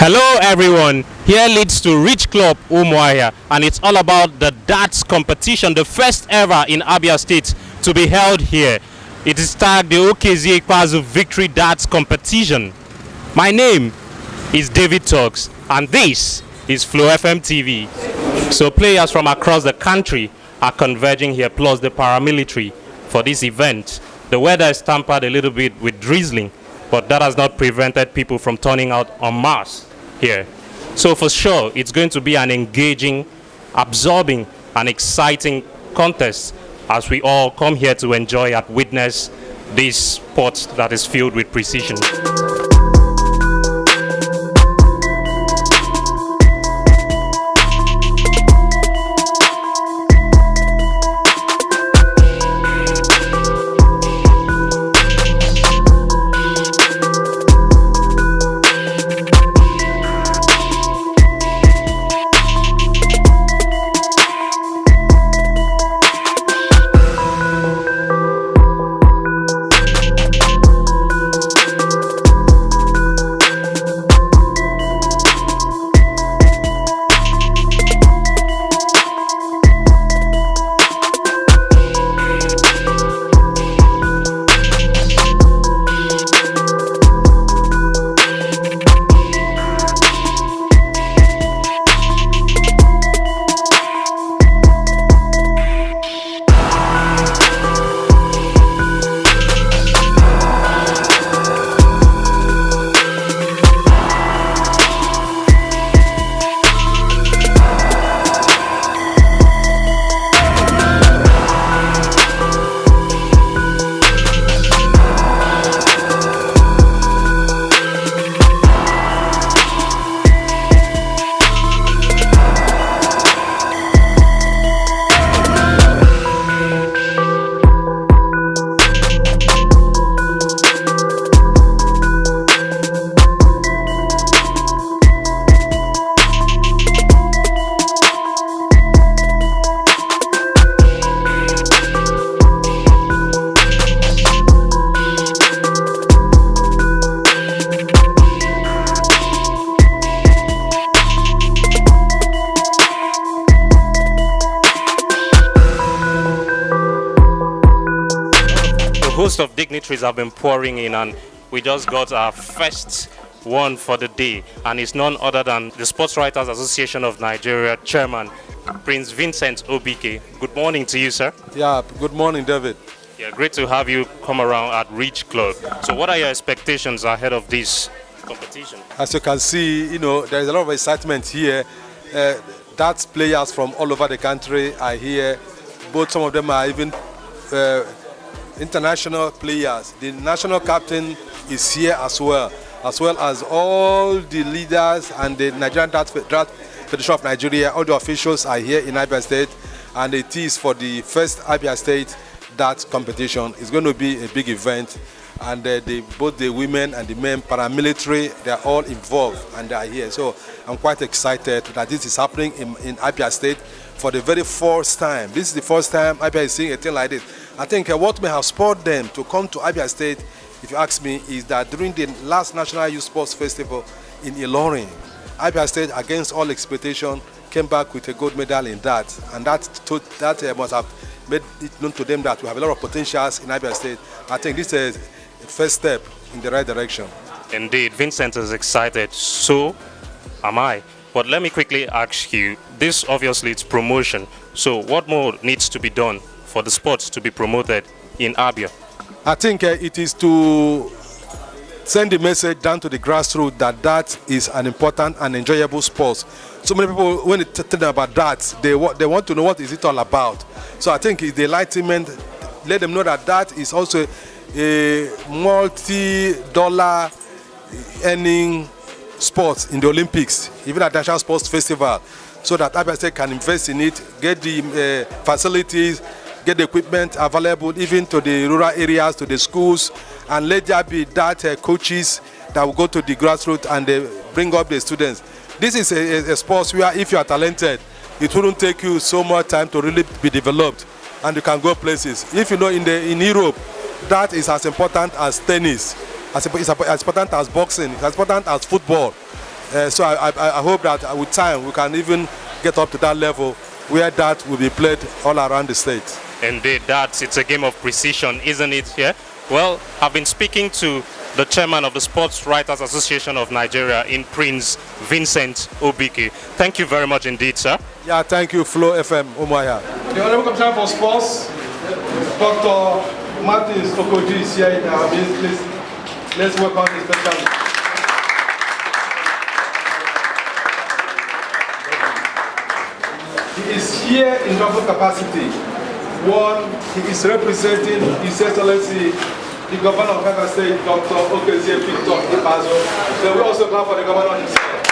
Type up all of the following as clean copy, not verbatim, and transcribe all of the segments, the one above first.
Hello everyone, here leads to Rich Club Umuahia, and it's all about the darts competition, the first ever in Abia State to be held here. It is tagged the OKZ Ikpazu Victory Darts Competition. My name is David Talks and this is FLO FM TV. So players from across the country are converging here, plus the paramilitary for this event. The weather is tampered a little bit with drizzling, but that has not prevented people from turning out en masse here. So for sure, it's going to be an engaging, absorbing, and exciting contest as we all come here to enjoy and witness this sport that is filled with precision. Host of dignitaries have been pouring in, and we just got our first one for the day, and it's none other than the Sports Writers Association of Nigeria chairman, Prince Vincent Obike. Good morning to you, sir. Yeah, good morning, David. Yeah, great to have you come around at Rich Club. So what are your expectations ahead of this competition? As you can see, there is a lot of excitement here. Darts players from all over the country are here. Some of them are even international players. The national captain is here as well as all the leaders and the Nigerian Darts Federation of Nigeria. All the officials are here in Abia State, and it is for the first Abia State darts competition. It's going to be a big event, and both the women and the men paramilitary, they are all involved and they are here. So I'm quite excited that this is happening in Abia State for the very first time. This is the first time Abia is seeing a thing like this. I think what may have spurred them to come to Abia State, if you ask me, is that during the last National Youth Sports Festival in Ilorin, Abia State, against all expectation, came back with a gold medal in that, and that must have made it known to them that we have a lot of potentials in Abia State. I think this is a first step in the right direction. Indeed, Vincent is excited, so am I. But let me quickly ask you, this obviously it's promotion, so what more needs to be done for the sports to be promoted in Abia? I think it is to send the message down to the grassroots that is an important and enjoyable sport. So many people, when they tell them about that, they want to know what is it all about. So I think the enlightenment, let them know that is also a multi-dollar earning sport in the Olympics, even at the National Sports Festival, so that Abia State can invest in it, get the facilities, get the equipment available even to the rural areas, to the schools, and let there be that coaches that will go to the grassroots and bring up the students. This is a sport where if you are talented, it wouldn't take you so much time to really be developed, and you can go places. If you know in Europe, that is as important as tennis, as important as boxing, as important as football. So I hope that with time we can even get up to that level where that will be played all around the state. Indeed, it's a game of precision, isn't it? Yeah. Well, I've been speaking to the chairman of the Sports Writers Association of Nigeria in Prince Vincent Obike. Thank you very much indeed, sir. Yeah, thank you, FLO FM, Umuahia. The Honorable Commissioner for Sports, Dr. Martins Okoji is here in our midst. Please, let's welcome his special. He is here in double capacity. One, he is representing His Excellency, the Governor of Abia State, Dr. Okezie Victor Ikpeazu. Then we also clap for the Governor himself.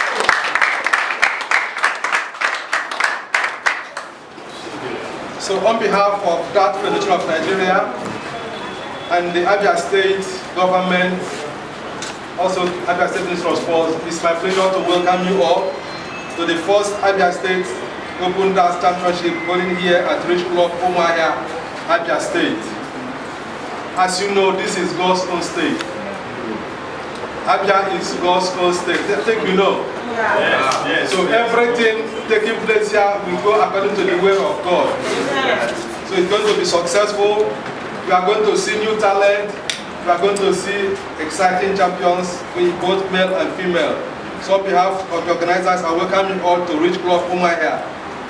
So on behalf of DARTS Federation of Nigeria and the Abia State government, also Abia State Minister of Sports, it's my pleasure to welcome you all to the first Abia State Open DARTS Championship holding here at Rich Club, Umuahia, Abia State. As you know, this is God's own state. Abia is God's own state. I think you know. Yes. So everything taking place here will go according to the way of God. Yes. So it's going to be successful. We are going to see new talent. We are going to see exciting champions with both male and female. So on behalf of the organizers, I welcome you all to Rich Club Umuahia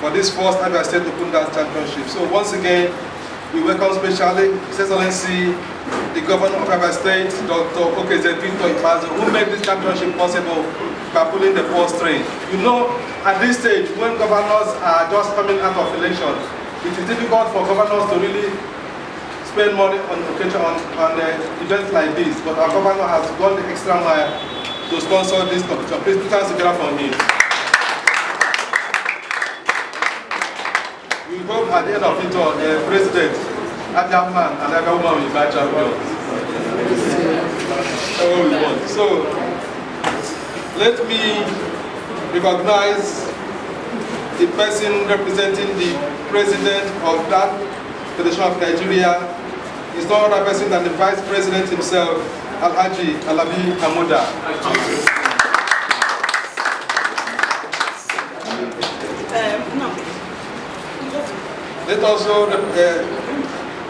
for this first Abia State Open DARTS Championship. So once again, we welcome specially His Excellency, the Governor of Abia State, Dr. Okezie Victor Ikpeazu, who made this championship possible by pulling the purse string. You know, at this stage, when governors are just coming out of election, it is difficult for governors to really spend money on occasion on events like this. But our governor has gone the extra mile to sponsor this competition. Please put hands together for him. We hope at the end of it all, the president, Abia man and Abia woman will buy champions. That's what we want. So, let me recognize the person representing the president of that Federation of Nigeria. It's no other person than the vice president himself, Alhaji Alabi Hamuda. Let also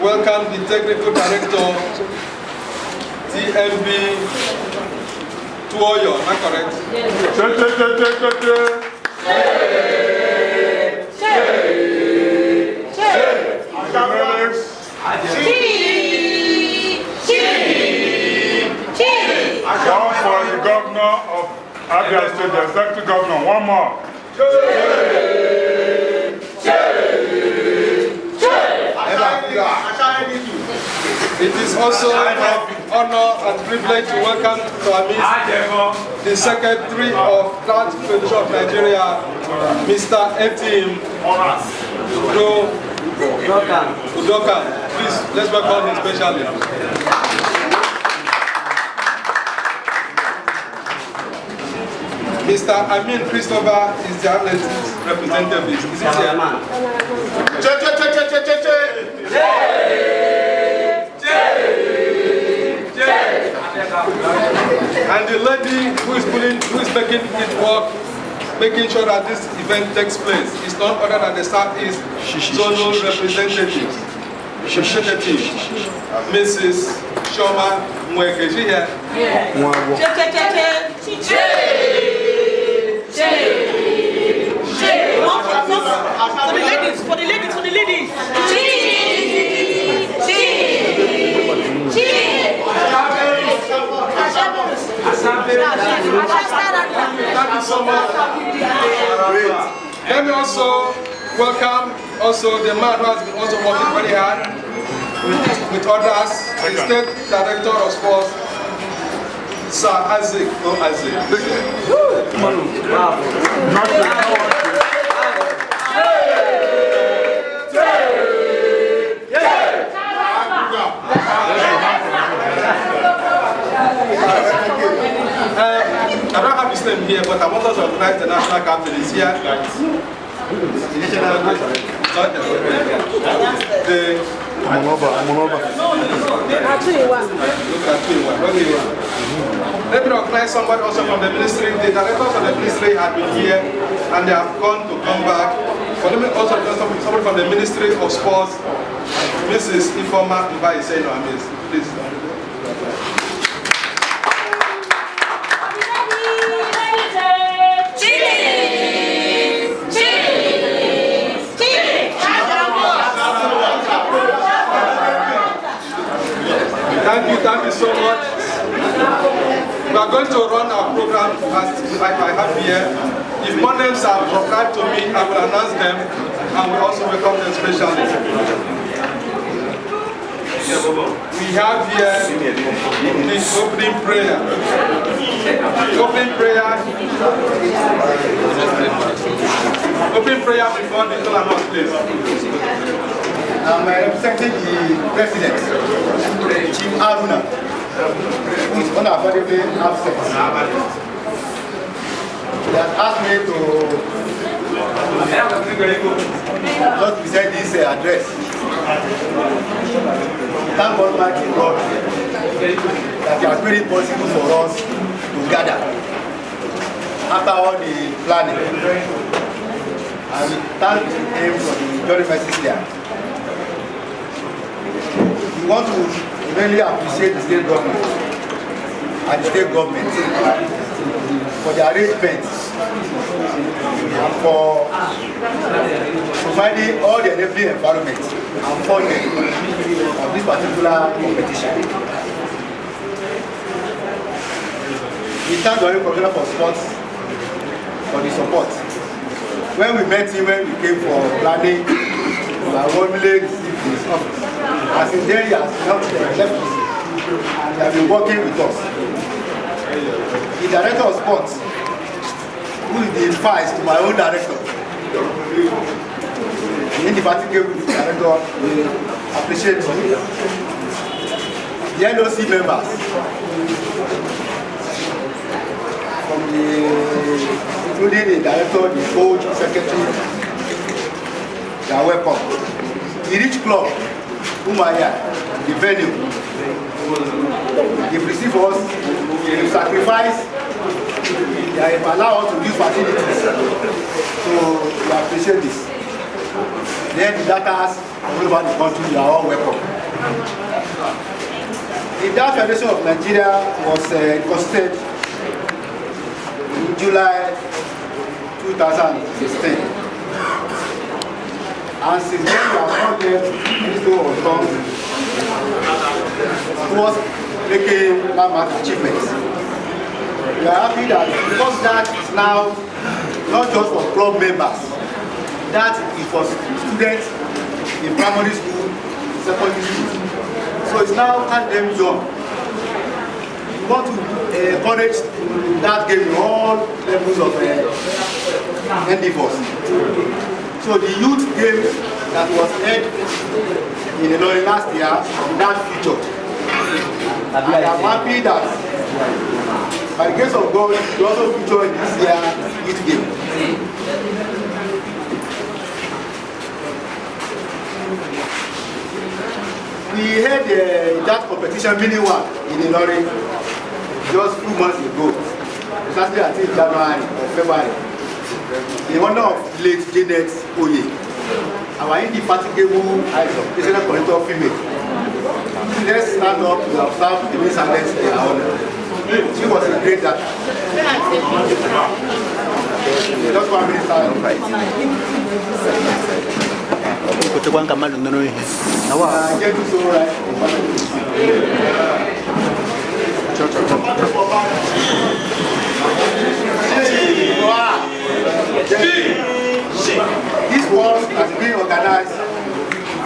welcome the technical director, TMB Tuoyo, am I correct? Down for the governor of Abia State, the executive governor. One more. It is also an honor and privilege to welcome to our midst the Secretary of DARTS Federation of Nigeria, Mr. Etim Udokan. Please, let's welcome him specially. Mr. Amin Christopher is the athletics representative. Is he here? And the lady who is making it work, making sure that this event takes place, is none other than the Southeast Zonal representative, Mrs. Shoma Mweke. Is she here? For the ladies. Thank you so much. Let me also welcome the man who has been also working very hard with others, the State Director of Sports, Sir Isaac. I don't have his name here, but I want us to recognize the national captain. Is here. The Let me recognize somebody also from the ministry. The directors of the ministry have been here and they have gone to come back. But let me also recognize somebody from the Ministry of Sports, Mrs. Ifoma Ibai saying no, Miss, please. Thank you so much. We are going to run our program as I have here. If more names are provided to me, I will announce them and we also welcome them specially. We have here the opening prayer. The opening prayer. Opening prayer before the call announce, please. I'm representing the President, Chief Aruna, who is unavoidably absent. He has asked me to just present this address. Thank Almighty God that He has made it possible for us to gather after all the planning. And we thank Him for the very message there. We want to really appreciate the state government and the state government for their arrangements and for providing all the enabling environment and funding of this particular competition. We thank the Commissioner for Sports for the support. When we met him, when we came for planning, we were warmly received his office. As in there, he has helped left us. He has been working with us. The director of sports, who is the vice to my own director, the indefatigable director, we appreciate him. The NOC members, from including the director, the coach, the secretary, they are welcome. The Rich Club, ABIA, the venue, they've received us, they've sacrificed, they have allowed us to use facilities. So we appreciate this. Then the datas all over the country, they are all welcome. The DARTS Federation of Nigeria was constituted in July 2016. And since then, we have not yet used to come towards making landmark achievements. We are happy that because that is now not just for club members, that is for students in primary school, secondary school. So it's now at them job. We want to encourage that game in all levels of endeavors. So the youth game that was held in the last year, that featured. And I'm happy that by the grace of God, we also featured in this year youth game. We had that competition mini one in the lorry just 2 months ago, exactly until January or February. In honor of late Janet Oye, our indefatigable educational connector female. Let's stand up to observe the Miss Silence in our honor. She was a great actor. Just 1 minute silence. This course has been organized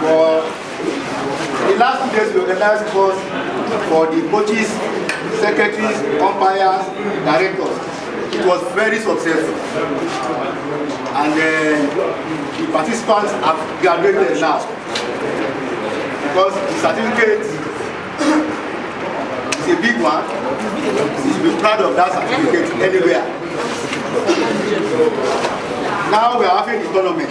for the last 2 days. We organized course for the coaches, secretaries, umpires, directors. It was very successful, and the participants have graduated now because the certificate is a big one. You should be proud of that certificate anywhere. Now we are having the tournament.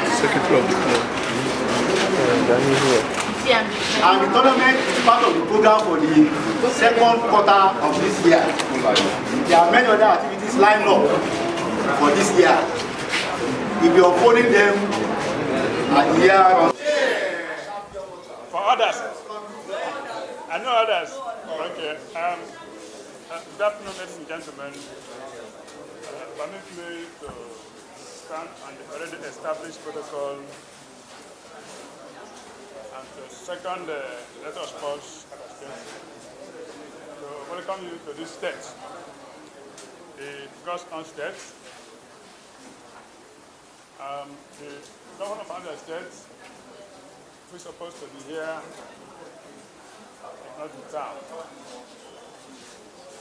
And the tournament is part of the program for the second quarter of this year. There are many other activities lined up for this year. We'll be unfolding them at the year on. For others, I know others. Okay. Good afternoon, ladies and gentlemen. Permit me to stand on the already established protocol and to second the letter of sports to welcome you to this state, the God's state. The governor of Abia State, who is supposed to be here, is not in town.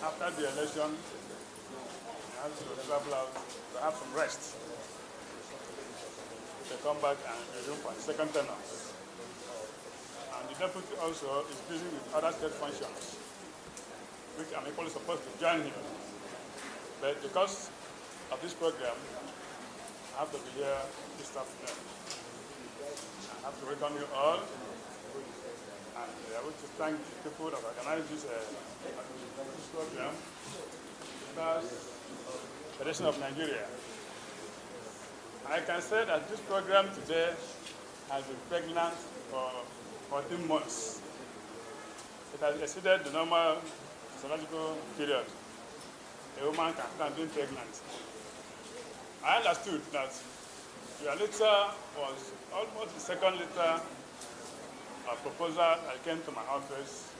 After the election, he has to travel out to have some rest. To come back and resume for the second tenure. And the deputy also is busy with other state functions, which I'm equally supposed to join him. But because of this program, I have to be here this afternoon. I have to welcome you all, and I want to thank the people that organized this program, the DARTS Federation of Nigeria. I can say that this program today has been pregnant for 14 months. It has exceeded the normal physiological period a woman can stand being pregnant. I understood that your letter was almost the second letter proposal that came to my office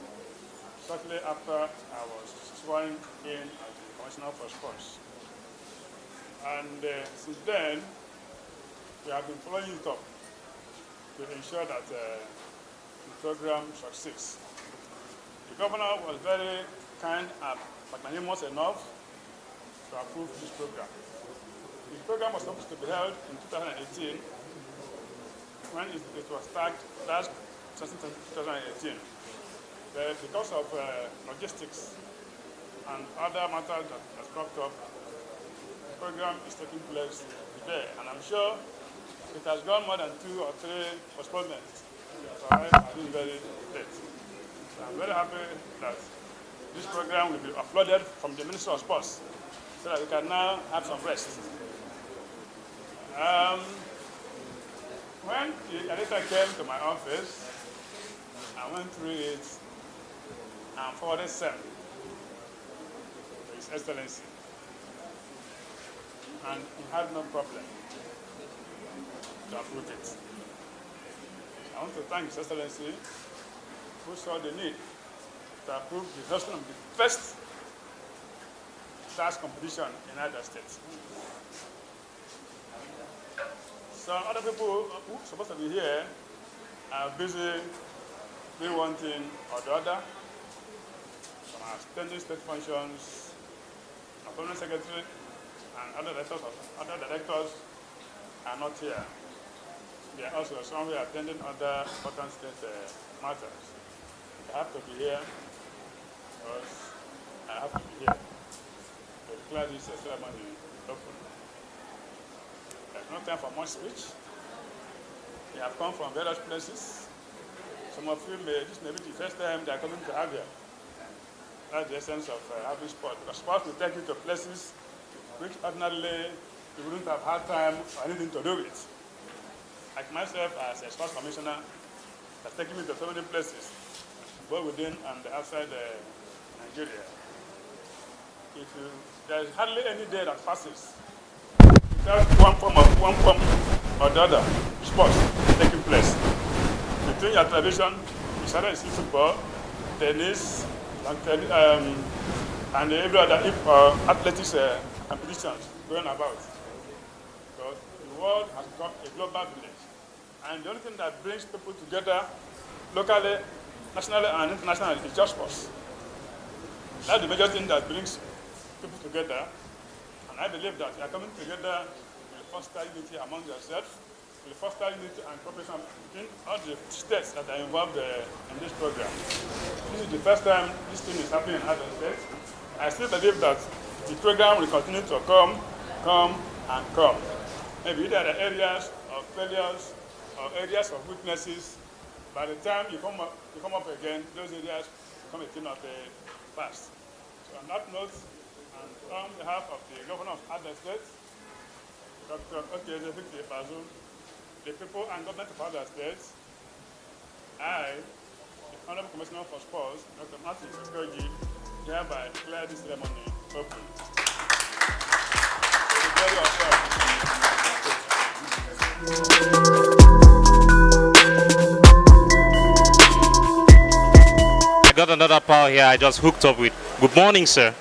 shortly after I was sworn in as the Commissioner for Sports. And since then, we have been following it up to ensure that the program succeeds. The governor was very kind and magnanimous enough to approve this program. The program was supposed to be held in 2018 when it was tagged last 2018. But because of logistics and other matters that has cropped up, the program is taking place today. And I'm sure it has gone more than 2 or 3 postponements. So I've been very late. So I'm very happy that this program will be uploaded from the Ministry of Sports so that we can now have some rest. When the editor came to my office, I went through it and forwarded some to His Excellency. And he had no problem to approve it. I want to thank His Excellency who saw the need to approve the hosting of the first DARTS competition in Abia State. So other people who are supposed to be here are busy doing one thing or the other. Some are attending state functions, a permanent secretary, and other directors are not here. There are also some who are attending other important state matters. I have to be here because I have to be here to declare this ceremony open. There's no time for much speech. They have come from various places. Some of you this may be the first time they are coming to Abia. That's the essence of having sport. Because sport will take you to places which ordinarily you wouldn't have had time or anything to do with. Like myself as a sports commissioner, has taken me to so many places, both within and outside Nigeria. There's hardly any day that passes without one form or the other sports taking place. Between your television, it's either football, tennis, and every other athletics competitions going about. So the world has become a global village. And the only thing that brings people together locally, nationally, and internationally is just sports. That's the major thing that brings people together. And I believe that you are coming together will foster unity among yourselves, will foster unity and cooperation between all the states that are involved in this program. This is the first time this thing is happening in other states. I still believe that the program will continue to come, and come. Maybe there are areas of failures or areas of weaknesses By the time you come up again, those areas become a thing of the past. So on that note, and on behalf of the Governor of Abia State, Dr. Okezie Bazoum, the people and government of Abia State, I, the Honorable Commissioner for Sports, Dr. Martin Okoji, hereby declare this ceremony open. To the glory of God. I got another pal here I just hooked up with. Good morning, sir.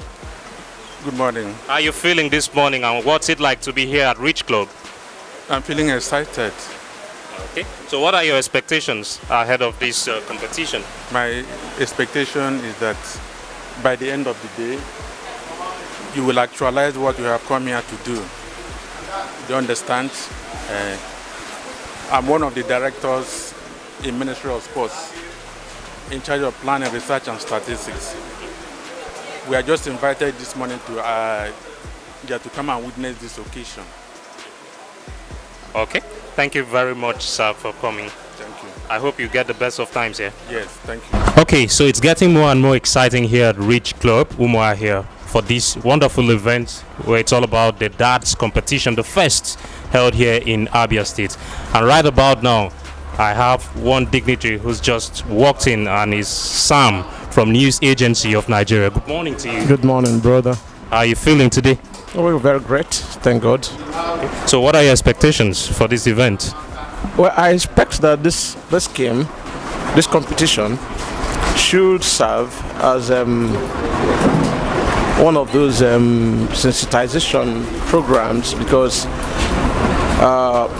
Good morning. How are you feeling this morning and what's it like to be here at Rich Club? I'm feeling excited. Okay. So what are your expectations ahead of this competition? My expectation is that by the end of the day, you will actualize what you have come here to do. You understand? I'm one of the directors in Ministry of Sports in charge of planning, research and statistics. We are just invited this morning to come and witness this occasion. Okay. Thank you very much, sir, for coming. Thank you. I hope you get the best of times here. Yes, thank you. Okay, so it's getting more and more exciting here at Rich Club, Umuahia, here for this wonderful event where it's all about the darts competition, the first held here in Abia State. And right about now, I have one dignitary who's just walked in, and is Sam from News Agency of Nigeria. Good morning to you. Good morning, brother. How are you feeling today? Oh, we're very great, thank God. So what are your expectations for this event? Well, I expect that this game, this competition, should serve as one of those sensitization programs, because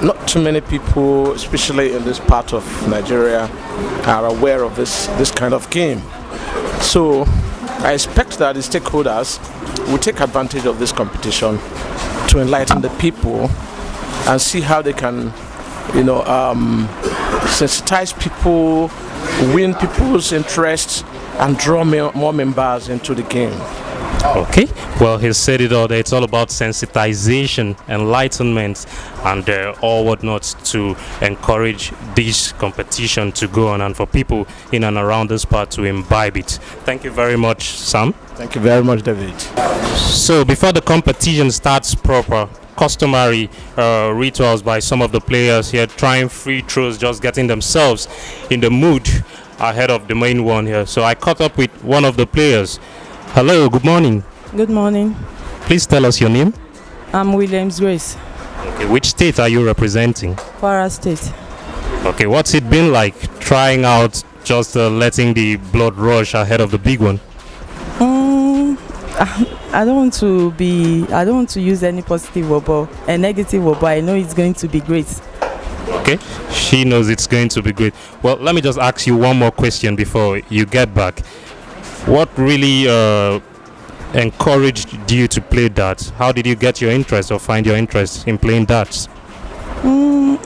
not too many people, especially in this part of Nigeria, are aware of this kind of game. So I expect that the stakeholders will take advantage of this competition to enlighten the people and see how they can, sensitize people, win people's interest, and draw more members into the game. Okay, well, he said it all there. It's all about sensitization, enlightenment, and all whatnot to encourage this competition to go on, and for people in and around this part to imbibe it. Thank you very much, Sam. Thank you very much, David. So before the competition starts proper, customary rituals by some of the players here, trying free throws, just getting themselves in the mood ahead of the main one here. So I caught up with one of the players. Hello, good morning. Good morning. Please tell us your name. I'm Williams Grace. Okay, which state are you representing? Kwara State. Okay, what's it been like trying out, just letting the blood rush ahead of the big one? I don't want to use any positive word or a negative word, but I know it's going to be great. Okay, she knows it's going to be great. Well, let me just ask you one more question before you get back. What really encouraged you to play darts? How did you get your interest or find your interest in playing darts?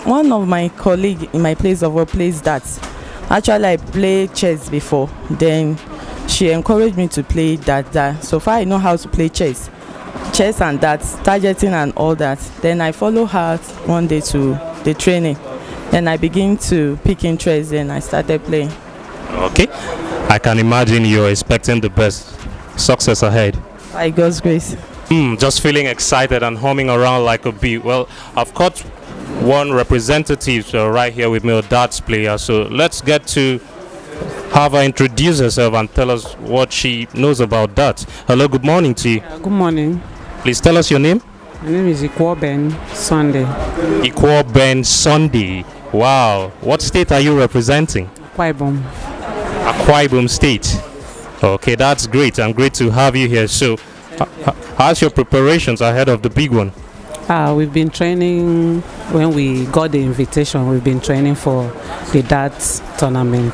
One of my colleagues in my place of work plays darts. Actually, I played chess before. Then she encouraged me to play that. So far, I know how to play chess and darts, targeting and all that. Then I follow her one day to the training. Then I begin to pick interest and I started playing. Okay, I can imagine you're expecting the best. Success ahead. By God's grace. Just feeling excited and humming around like a bee. Well, I've caught one representative right here with me, a darts player. So let's get to have her introduce herself and tell us what she knows about darts. Hello, good morning to you. Good morning. Please tell us your name. My name is Ikwoben Sunday. Ikwoben Sunday. Wow. What state are you representing? Akwa Ibom. Akwa Ibom State. Okay, that's great. I'm great to have you here. So, how's your preparations ahead of the big one? We've been training when we got the invitation. We've been training for the darts tournament.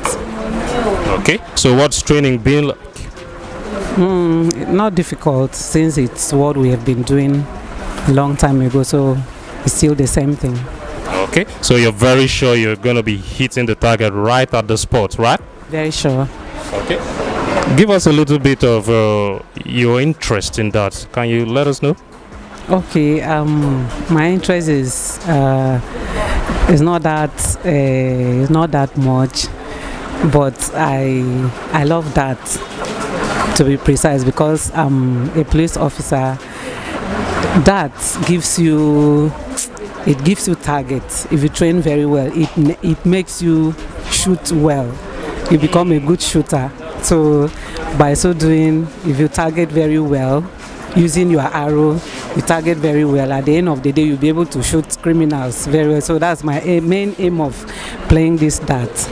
Okay, so what's training been like? Not difficult, since it's what we have been doing a long time ago, so it's still the same thing. Okay, so you're very sure you're going to be hitting the target right at the spot, right? Very sure. Okay. Give us a little bit of your interest in that. Can you let us know? Okay, my interest is not that much. but I love that, to be precise, because I'm a police officer. That gives you targets. If you train very well, it makes you shoot well. You become a good shooter. So by so doing, if you target very well, using your arrow, you target very well. At the end of the day, you'll be able to shoot criminals very well. So that's my main aim of playing this darts.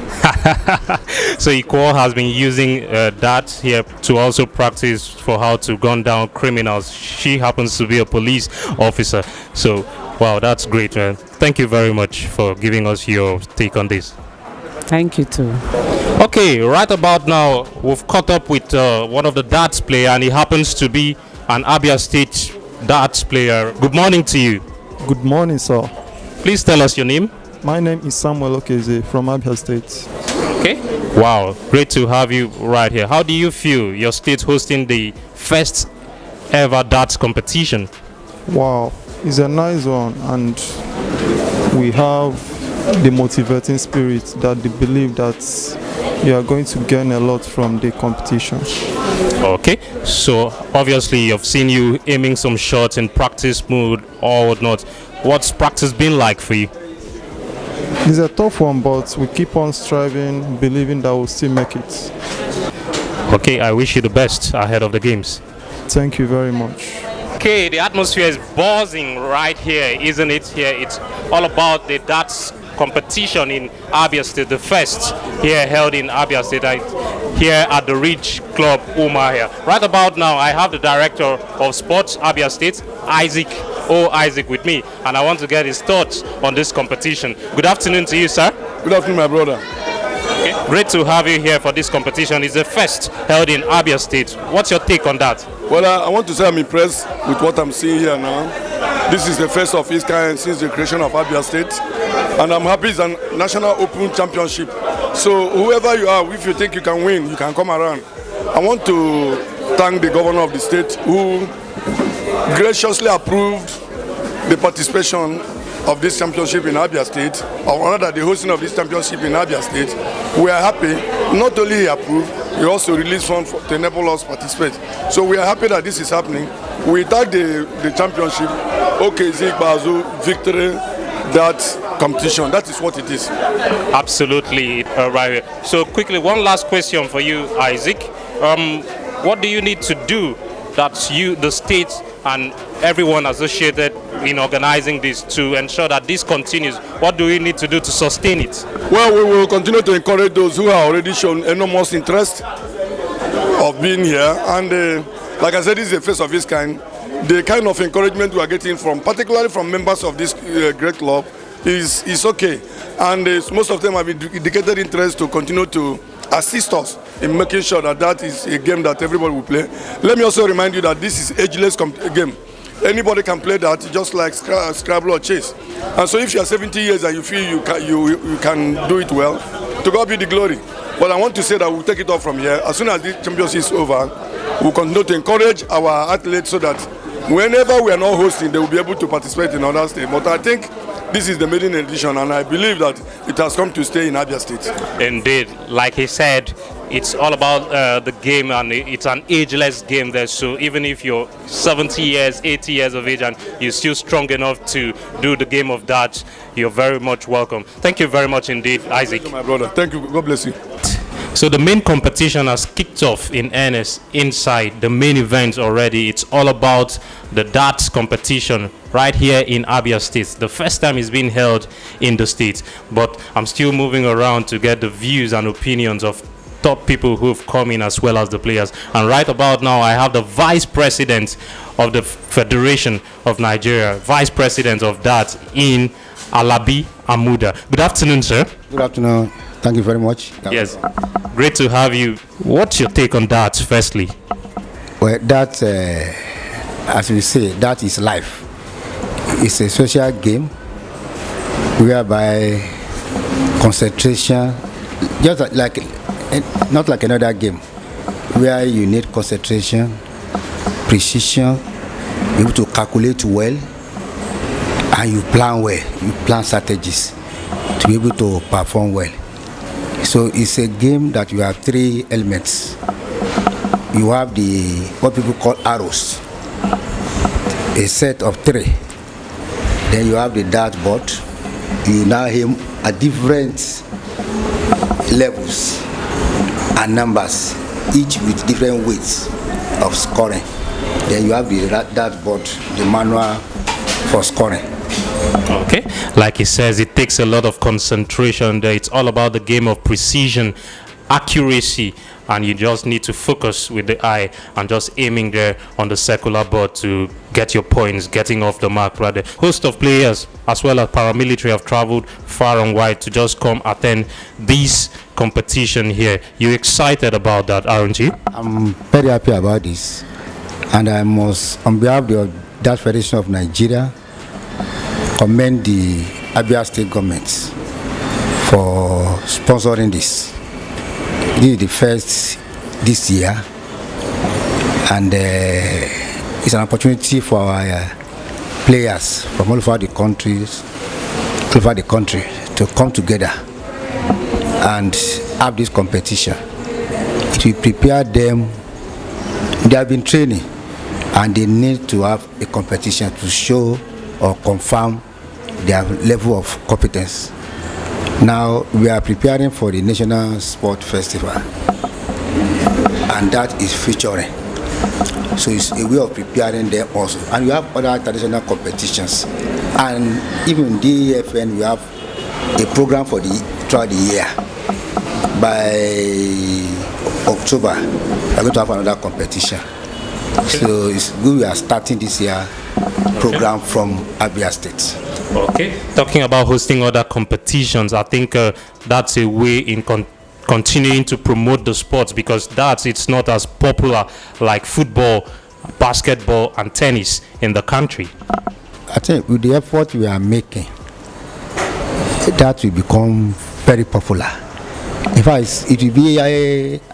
So Iko has been using darts here to also practice for how to gun down criminals. She happens to be a police officer. So, wow, that's great, man. Thank you very much for giving us your take on this. Thank you too. Okay, right about now, we've caught up with one of the darts player, and he happens to be an ABIA State darts player. Good morning to you. Good morning, sir. Please tell us your name. My name is Samuel Okeze from ABIA State. Okay. Wow, great to have you right here. How do you feel your state hosting the first ever darts competition? Wow, it's a nice one, and we have the motivating spirit that they believe that you are going to gain a lot from the competition. Okay, so obviously I've seen you aiming some shots in practice mode or whatnot. What's practice been like for you? It's a tough one, but we keep on striving, believing that we'll still make it. Okay, I wish you the best ahead of the games. Thank you very much. Okay, the atmosphere is buzzing right here, isn't it? Here, it's all about the darts competition in ABIA State, the first here held in ABIA State, here at the Ridge Club, Umuahia. Right about now, I have the director of sports, ABIA State, Isaac with me, and I want to get his thoughts on this competition. Good afternoon to you, sir. Good afternoon, my brother. Okay. Great to have you here for this competition. It's the first held in ABIA State. What's your take on that? Well, I want to say I'm impressed with what I'm seeing here now. This is the first of its kind since the creation of ABIA State, and I'm happy it's a national open championship. So whoever you are, if you think you can win, you can come around. I want to thank the governor of the state who graciously approved the participation of this championship in ABIA State, or rather the hosting of this championship in ABIA State. We are happy. Not only he approved, he also released funds to enable us to participate. So we are happy that this is happening. We tag the championship, OKZ Bazu Victory, that competition. That is what it is. Absolutely, right. So quickly, one last question for you, Isaac. What do you need to do that you, the state, and everyone associated in organizing this to ensure that this continues? What do we need to do to sustain it? Well, we will continue to encourage those who have already shown enormous interest of being here. And like I said, this is the first of its kind. The kind of encouragement we are getting from, particularly from members of this great club, is okay. And most of them have indicated interest to continue to assist us in making sure that that is a game that everybody will play. Let me also remind you that this is ageless game. Anybody can play that, just like Scrabble or chess. And so if you are 70 years and you feel you can do it well, to God be the glory. But I want to say that we'll take it off from here. As soon as the championship is over, we'll continue to encourage our athletes so that whenever we are not hosting, they will be able to participate in other states. But I think this is the maiden edition, and I believe that it has come to stay in ABIA State. Indeed, like he said, it's all about the game, and it's an ageless game there. So even if you're 70 years, 80 years of age, and you're still strong enough to do the game of darts, you're very much welcome. Thank you very much indeed, Isaac. Thank you, my brother. Thank you. God bless you. So the main competition has kicked off in earnest inside the main event already. It's all about the darts competition right here in ABIA State. The first time it's been held in the state, but I'm still moving around to get the views and opinions of top people who've come in as well as the players. And right about now, I have the Vice President of the Federation of Nigeria, Vice President of darts in Alabi Amuda. Good afternoon, sir. Good afternoon. Thank you very much. Yes, great to have you. What's your take on darts, firstly? Well, that, as we say, that is life. It's a social game whereby concentration, just like, not like another game, where you need concentration, precision, be able to calculate well, and you plan well, you plan strategies to be able to perform well. So it's a game that you have three elements. You have the what people call arrows, a set of three. Then you have the dartboard. You now aim at different levels and numbers, each with different weights of scoring. Then you have the dartboard, the manual for scoring. Okay, like he says, it takes a lot of concentration there. It's all about the game of precision, accuracy, and you just need to focus with the eye and just aiming there on the circular board to get your points, getting off the mark rather. Host of players as well as paramilitary have traveled far and wide to just come attend this competition here. You excited about that, aren't you? I'm very happy about this, and I must, on behalf of the Darts Federation of Nigeria, commend the ABIA state government for sponsoring this. This is the first this year, and it's an opportunity for our players from all over the country to come together and have this competition. It will prepare them. They have been training, and they need to have a competition to show or confirm their level of competence. Now we are preparing for the National Sport Festival, and that is featuring. So it's a way of preparing them also. And we have other traditional competitions, and even the DFN, we have a program for throughout the year. By October, we are going to have another competition. Okay. So it's good we are starting this year program from ABIASTATE. Okay, talking about hosting other competitions, I think that's a way in continuing to promote the sports, because it's not as popular like football, basketball and tennis in the country. I think with the effort we are making, that will become very popular. In fact, it will be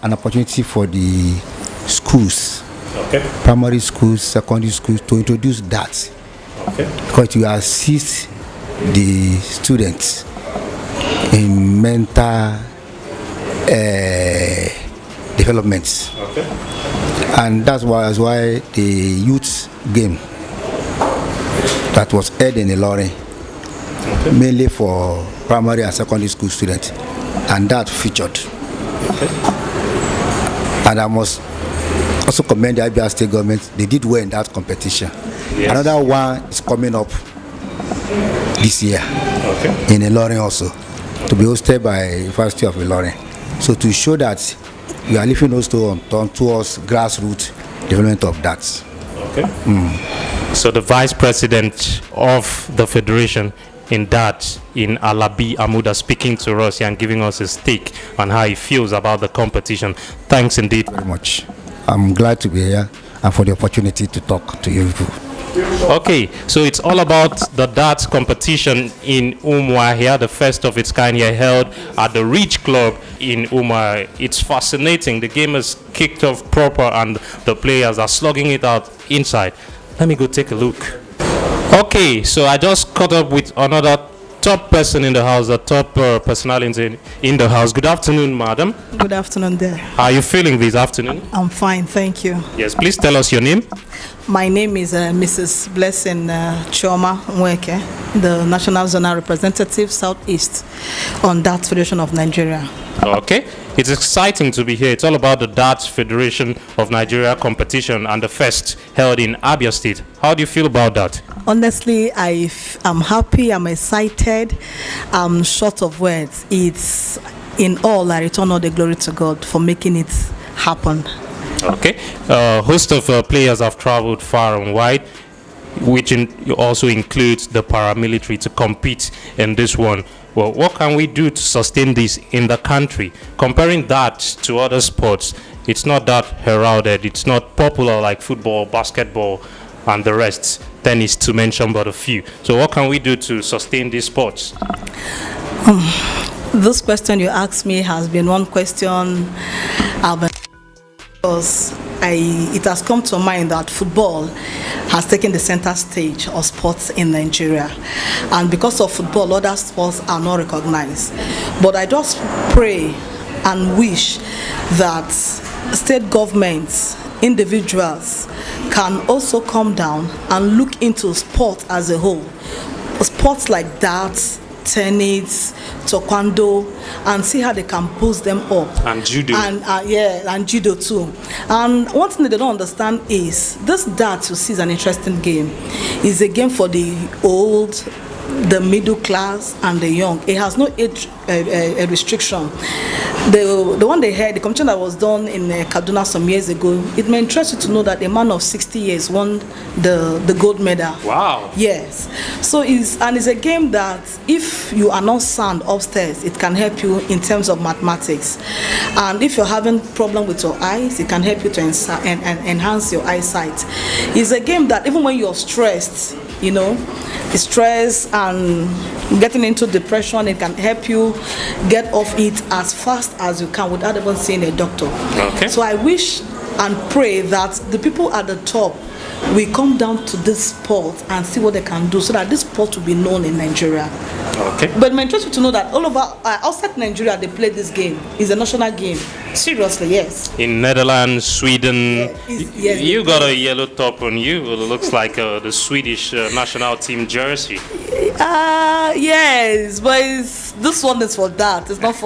an opportunity for the schools, okay, primary schools, secondary schools, to introduce that. Okay. Because you assist the students in mental developments. Okay. And that's why the youth game that was held in Ilorin, okay, mainly for primary and secondary school students, and that featured. Okay. And I must also commend the ABIA state government. They did well in that competition. Yes. Another one is coming up this year, okay, in Ilorin also, to be hosted by University of Ilorin. So to show that we are leaving also on towards grassroots development of that. Okay. So the vice president of the federation in DARTS in Alabi Amuda speaking to us and giving us his take on how he feels about the competition. Thanks indeed very much. I'm glad to be here and for the opportunity to talk to you. Okay, so it's all about the darts competition in Umuahia, the first of its kind here, held at the Reach Club in Umuahia. It's fascinating. The game is kicked off proper and the players are slugging it out inside. Let me go take a look. Okay, so I just caught up with another top person in the house, the top personality in the house. Good afternoon, madam. Good afternoon there. How are you feeling this afternoon? I'm fine, thank you. Yes, please tell us your name. My name is Mrs. Blessing Choma Nweke, the National Zonal Representative Southeast on DARTS Federation of Nigeria. Okay, it's exciting to be here. It's all about the DARTS Federation of Nigeria competition and the first held in Abia State. How do you feel about that? Honestly, I'm happy, I'm excited, I'm short of words. It's in all, I return all the glory to God for making it happen. Okay, host of players have traveled far and wide, which also includes the paramilitary to compete in this one. Well, what can we do to sustain this in the country? Comparing that to other sports, it's not that heralded, it's not popular like football, basketball, and the rest, tennis to mention but a few. So what can we do to sustain these sports? This question you asked me has been one question I've been, because it has come to mind that football has taken the center stage of sports in Nigeria, and because of football other sports are not recognized. But I just pray and wish that state governments, individuals can also come down and look into sport as a whole. Sports like darts, tennis, taekwondo, and see how they can boost them up. And judo. And and judo too. And one thing that they don't understand is this darts, you see, is an interesting game. It's a game for the old, the middle class, and the young. It has no age restriction. The one they had, the competition that was done in Kaduna some years ago, it may interest you to know that a man of 60 years won the gold medal. Wow. Yes. So it's a game that if you are not sound upstairs, it can help you in terms of mathematics. And if you're having problem with your eyes, it can help you to enhance your eyesight. It's a game that even when you're stressed, you know, stress and getting into depression, it can help you get off it as fast as you can without even seeing a doctor. Okay. So I wish and pray that the people at the top will come down to this sport and see what they can do so that this sport will be known in Nigeria. Okay. But I'm interested to know that all over outside Nigeria they play this game. It's a national game. Seriously, yes. In Netherlands, Sweden, yes, you got a yellow top on you. It looks like the Swedish national team jersey. Yes, but this one is for that. It's not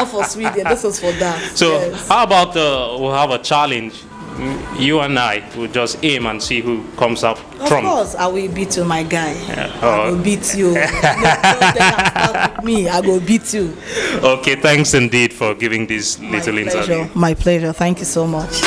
for Sweden. This is for that. So yes. how about we'll have a challenge? You and I will just aim and see who comes up trump. Of course, I will beat you, my guy. I will beat you. No, they can start with me. I will beat you. Okay, thanks indeed for giving this little interview. My pleasure. Thank you so much.